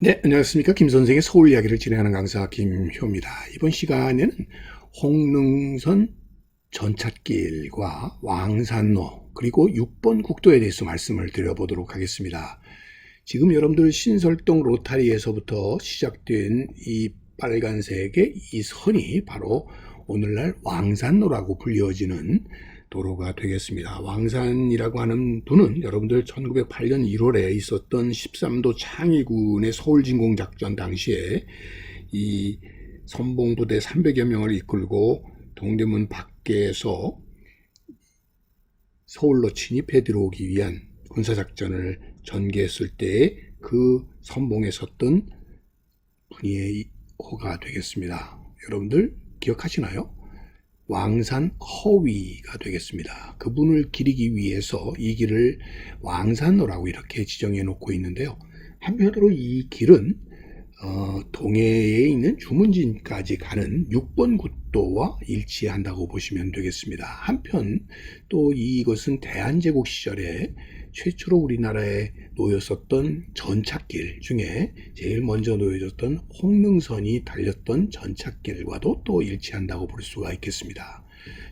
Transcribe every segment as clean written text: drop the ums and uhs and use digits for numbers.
네, 안녕하십니까. 김 선생의 서울 이야기를 진행하는 강사 김효입니다. 이번 시간에는 홍능선 전찻길과 왕산로 그리고 6번 국도에 대해서 말씀을 드려보도록 하겠습니다. 지금 여러분들 신설동 로타리에서부터 시작된 이 빨간색의 이 선이 바로 오늘날 왕산로라고 불려지는 도로가 되겠습니다. 왕산이라고 하는 도는 여러분들 1908년 1월에 있었던 13도 창의군의 서울진공작전 당시에 이 선봉부대 300여 명을 이끌고 동대문 밖에서 서울로 진입해 들어오기 위한 군사작전을 전개했을 때 그 선봉에 섰던 분의 호가 되겠습니다. 여러분들 기억하시나요? 왕산 허위가 되겠습니다. 그분을 기리기 위해서 이 길을 왕산로라고 이렇게 지정해 놓고 있는데요. 한편으로 이 길은 동해에 있는 주문진까지 가는 6번 국도와 일치한다고 보시면 되겠습니다. 한편 또 이것은 대한제국 시절에 최초로 우리나라에 놓였었던 전찻길 중에 제일 먼저 놓여졌던 홍능선이 달렸던 전찻길과도 또 일치한다고 볼 수가 있겠습니다.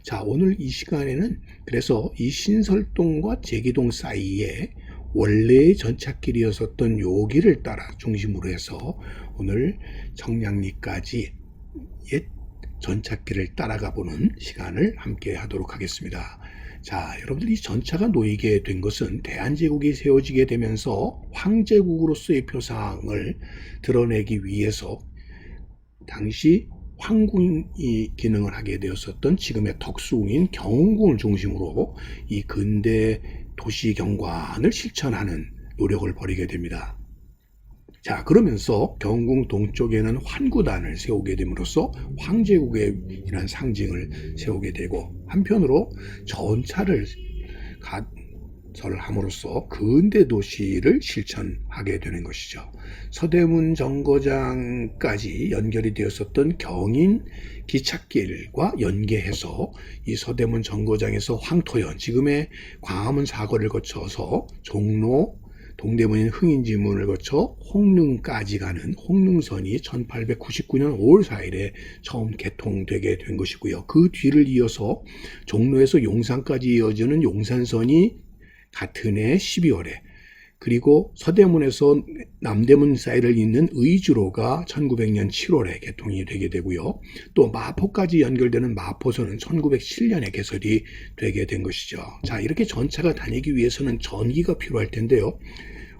자, 오늘 이 시간에는 그래서 이 신설동과 제기동 사이에 원래의 전찻길이었었던 요 길을 따라 중심으로 해서 오늘 청량리까지 옛 전찻길을 따라가 보는 시간을 함께 하도록 하겠습니다. 자, 여러분들 이 전차가 놓이게 된 것은 대한제국이 세워지게 되면서 황제국으로서의 표상을 드러내기 위해서 당시 황궁이 기능을 하게 되었었던 지금의 덕수궁인 경운궁을 중심으로 이 근대 도시 경관을 실천하는 노력을 벌이게 됩니다. 자, 그러면서 경운궁 동쪽에는 환구단을 세우게 됨으로써 황제국의 이런 상징을 세우게 되고, 한편으로 전차를 가설함으로써 근대 도시를 실천하게 되는 것이죠. 서대문 정거장까지 연결이 되었었던 경인 기찻길과 연계해서 이 서대문 정거장에서 황토현, 지금의 광화문 사거리를 거쳐서 종로, 동대문인 흥인지문을 거쳐 홍릉까지 가는 홍릉선이 1899년 5월 4일에 처음 개통되게 된 것이고요. 그 뒤를 이어서 종로에서 용산까지 이어지는 용산선이 같은 해 12월에, 그리고 서대문에서 남대문 사이를 잇는 의주로가 1900년 7월에 개통이 되게 되고요. 또 마포까지 연결되는 마포선은 1907년에 개설이 되게 된 것이죠. 자, 이렇게 전차가 다니기 위해서는 전기가 필요할 텐데요.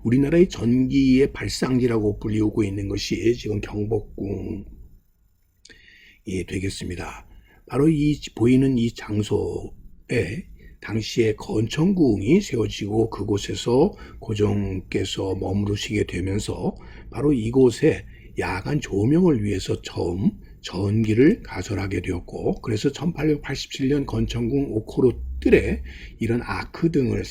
우리나라의 전기의 발상지라고 불리우고 있는 것이 지금 경복궁이 되겠습니다. 바로 이 보이는 이 장소에 당시에 건천궁이 세워지고 그곳에서 고종께서 머무르시게 되면서 바로 이곳에 야간 조명을 위해서 처음 전기를 가설하게 되었고, 그래서 1887년 건천궁 오코로 뜰에 이런 아크 등을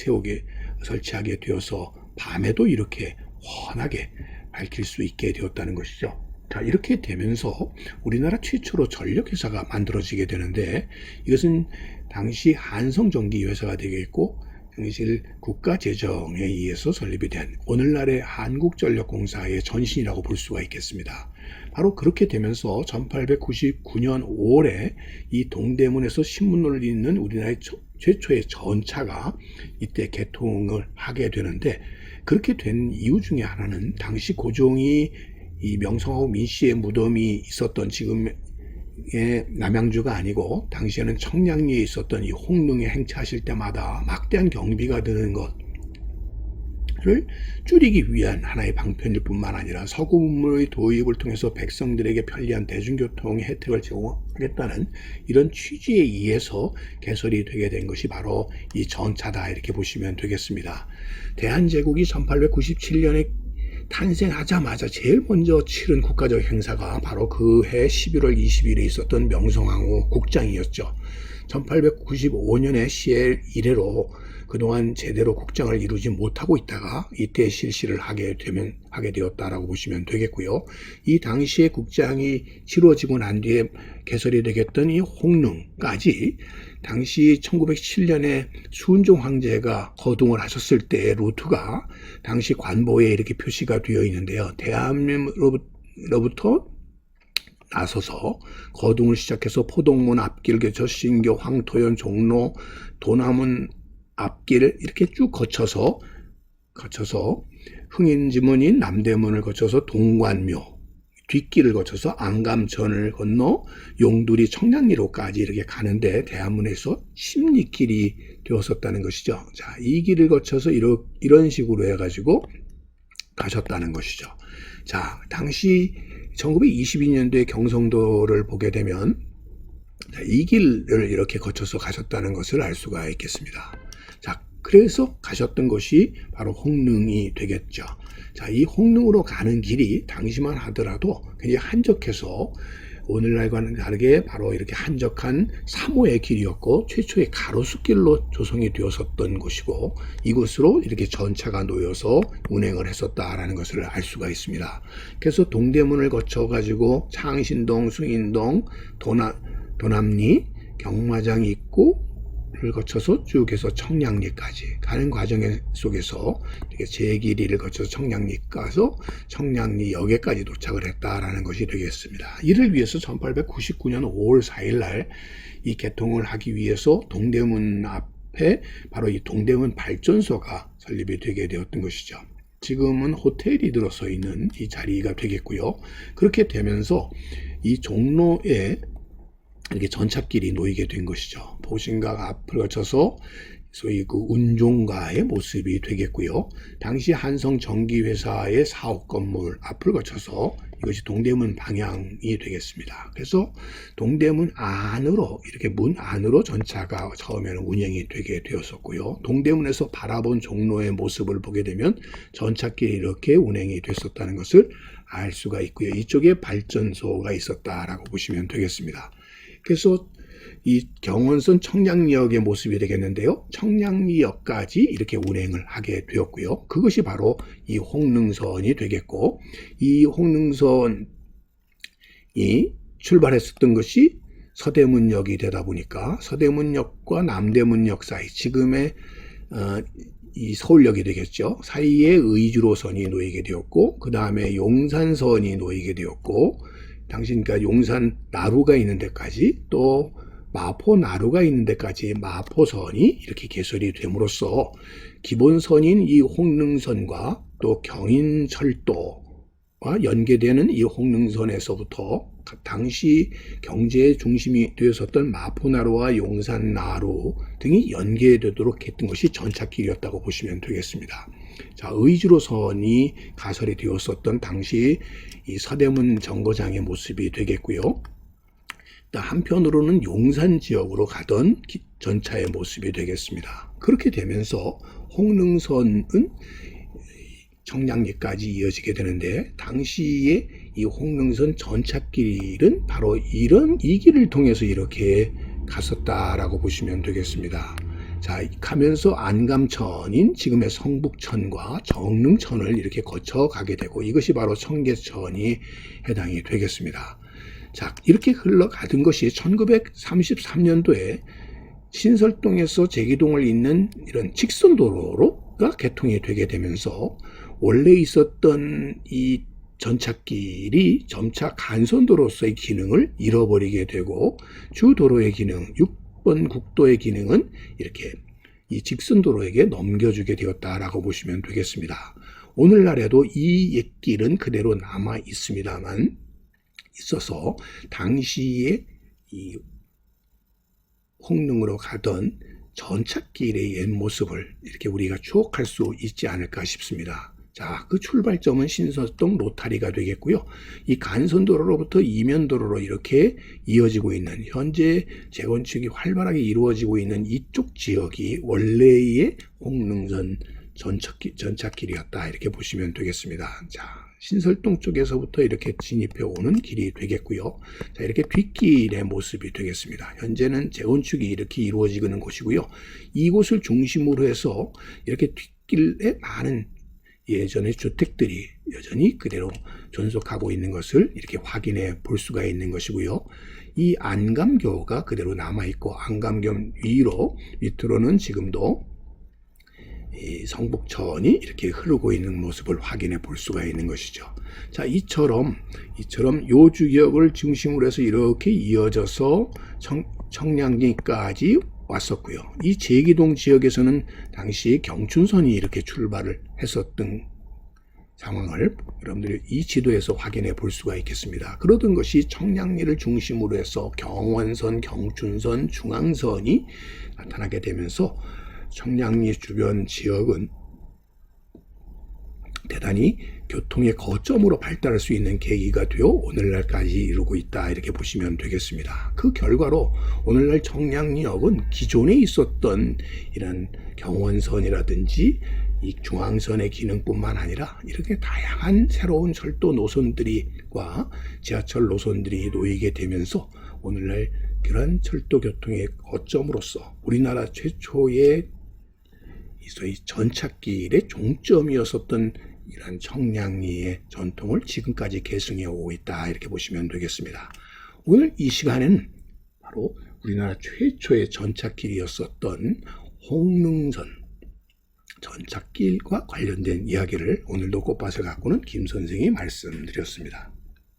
설치하게 되어서 밤에도 이렇게 환하게 밝힐 수 있게 되었다는 것이죠. 자, 이렇게 되면서 우리나라 최초로 전력회사가 만들어지게 되는데, 이것은 당시 한성전기회사가 되겠고, 당시 국가재정에 의해서 설립이 된 오늘날의 한국전력공사의 전신이라고 볼 수가 있겠습니다. 바로 그렇게 되면서 1899년 5월에 이 동대문에서 신문을 잇는 우리나라의 최초의 전차가 이때 개통을 하게 되는데, 그렇게 된 이유 중에 하나는 당시 고종이 이 명성하고 민씨의 무덤이 있었던 지금의 남양주가 아니고 당시에는 청량리에 있었던 이 홍릉에 행차하실 때마다 막대한 경비가 드는 것을 줄이기 위한 하나의 방편일 뿐만 아니라 서구문물의 도입을 통해서 백성들에게 편리한 대중교통의 혜택을 제공하겠다는 이런 취지에 의해서 개설이 되게 된 것이 바로 이 전차다, 이렇게 보시면 되겠습니다. 대한제국이 1897년에 탄생하자마자 제일 먼저 치른 국가적 행사가 바로 그 해 11월 20일에 있었던 명성황후 국장이었죠. 1895년에 시엘 이래로 그동안 제대로 국장을 이루지 못하고 있다가 이때 실시를 하게 되었다라고 보시면 되겠고요. 이 당시에 국장이 치러지고 난 뒤에 개설이 되겠던 이 홍릉까지 당시 1907년에 수은종 황제가 거동을 하셨을 때 루트가 당시 관보에 이렇게 표시가 되어 있는데요. 대함로부터 나서서 거동을 시작해서 포동문 앞길 거쳐 신교, 황토현, 종로, 도남은 앞길을 이렇게 쭉 거쳐서 흥인지문인 남대문을 거쳐서 동관묘, 뒷길을 거쳐서 안감천을 건너 용두리 청량리로까지 이렇게 가는데 대한문에서 십리길이 되었었다는 것이죠. 자, 이 길을 거쳐서 이런 식으로 해가지고 가셨다는 것이죠. 자, 당시 1922년도에 경성도를 보게 되면 이 길을 이렇게 거쳐서 가셨다는 것을 알 수가 있겠습니다. 자, 그래서 가셨던 것이 바로 홍릉이 되겠죠. 자, 이 홍릉으로 가는 길이 당시만 하더라도 굉장히 한적해서 오늘날과는 다르게 바로 이렇게 한적한 3호의 길이었고 최초의 가로수길로 조성이 되었었던 곳이고 이곳으로 이렇게 전차가 놓여서 운행을 했었다라는 것을 알 수가 있습니다. 그래서 동대문을 거쳐 가지고 창신동, 숭인동, 도남리, 경마장 입구를 거쳐서 쭉 해서 청량리까지 가는 과정 속에서 제길이를 거쳐서 청량리 가서 청량리역에까지 도착을 했다라는 것이 되겠습니다. 이를 위해서 1899년 5월 4일 날 이 개통을 하기 위해서 동대문 앞에 바로 이 동대문 발전소가 설립이 되게 되었던 것이죠. 지금은 호텔이 들어서 있는 이 자리가 되겠고요. 그렇게 되면서 이 종로에 이렇게 전찻길이 놓이게 된 것이죠. 보신각 앞을 거쳐서 소위 그 운종가의 모습이 되겠고요. 당시 한성전기회사의 사업 건물 앞을 거쳐서 이것이 동대문 방향이 되겠습니다. 그래서 동대문 안으로 이렇게 문 안으로 전차가 처음에는 운행이 되게 되었었고요. 동대문에서 바라본 종로의 모습을 보게 되면 전찻길이 이렇게 운행이 됐었다는 것을 알 수가 있고요. 이쪽에 발전소가 있었다라고 보시면 되겠습니다. 그래서 이 경원선 청량리역의 모습이 되겠는데요. 청량리역까지 이렇게 운행을 하게 되었고요. 그것이 바로 이 홍릉선이 되겠고 이 홍릉선이 출발했었던 것이 서대문역이 되다 보니까 서대문역과 남대문역 사이 지금의 이 서울역이 되겠죠. 사이에 의주로선이 놓이게 되었고 그 다음에 용산선이 놓이게 되었고 당시 그러니까 용산 나루가 있는 데까지 또 마포 나루가 있는 데까지 마포선이 이렇게 개설이 됨으로써 기본선인 이 홍릉선과 또 경인철도와 연계되는 이 홍릉선에서부터 당시 경제의 중심이 되었었던 마포나루와 용산나루 등이 연계되도록 했던 것이 전찻길이었다고 보시면 되겠습니다. 자, 의주로선이 가설이 되었었던 당시 이 서대문 정거장의 모습이 되겠고요. 한편으로는 용산 지역으로 가던 전차의 모습이 되겠습니다. 그렇게 되면서 홍릉선은 청량리까지 이어지게 되는데 당시에 이 홍릉선 전찻길은 바로 이 길을 통해서 이렇게 갔었다라고 보시면 되겠습니다. 자, 가면서 안감천인 지금의 성북천과 정릉천을 이렇게 거쳐 가게 되고 이것이 바로 청계천이 해당이 되겠습니다. 자, 이렇게 흘러가던 것이 1933년도에 신설동에서 제기동을 잇는 이런 직선도로가 개통이 되게 되면서 원래 있었던 이 전찻길이 점차 간선도로서의 기능을 잃어버리게 되고 주도로의 기능, 6번 국도의 기능은 이렇게 이 직선도로에게 넘겨주게 되었다라고 보시면 되겠습니다. 오늘날에도 이 옛길은 그대로 남아 있습니다만 있어서 당시에 이 홍릉으로 가던 전찻길의 옛 모습을 이렇게 우리가 추억할 수 있지 않을까 싶습니다. 자, 그 출발점은 신설동 로타리가 되겠고요. 이 간선도로로부터 이면도로로 이렇게 이어지고 있는 현재 재건축이 활발하게 이루어지고 있는 이쪽 지역이 원래의 홍릉선 전찻길이었다 이렇게 보시면 되겠습니다. 자, 신설동 쪽에서부터 이렇게 진입해 오는 길이 되겠고요. 자, 이렇게 뒷길의 모습이 되겠습니다. 현재는 재건축이 이렇게 이루어지는 곳이고요. 이곳을 중심으로 해서 이렇게 뒷길에 많은 예전의 주택들이 여전히 그대로 존속하고 있는 것을 이렇게 확인해 볼 수가 있는 것이고요. 이 안감교가 그대로 남아있고, 안감교 위로 밑으로는 지금도 이 성북천이 이렇게 흐르고 있는 모습을 확인해 볼 수가 있는 것이죠. 자, 이처럼 요 지역을 중심으로 해서 이렇게 이어져서 청량리까지 왔었고요. 이 제기동 지역에서는 당시 경춘선이 이렇게 출발을 했었던 상황을 여러분들이 이 지도에서 확인해 볼 수가 있겠습니다. 그러던 것이 청량리를 중심으로 해서 경원선, 경춘선, 중앙선이 나타나게 되면서 청량리 주변 지역은 대단히 교통의 거점으로 발달할 수 있는 계기가 되어 오늘날까지 이루고 있다, 이렇게 보시면 되겠습니다. 그 결과로 오늘날 청량리역은 기존에 있었던 이런 경원선이라든지 이 중앙선의 기능뿐만 아니라 이렇게 다양한 새로운 철도 노선들과 지하철 노선들이 놓이게 되면서 오늘날 그런 철도 교통의 거점으로서 우리나라 최초의 이 전찻길의 종점이었었던 이런 청량리의 전통을 지금까지 계승해 오고 있다, 이렇게 보시면 되겠습니다. 오늘 이 시간에는 바로 우리나라 최초의 전찻길이었었던 홍릉선 전찻길과 관련된 이야기를 오늘도 꽃밭을 가꾸는 김 선생이 말씀드렸습니다.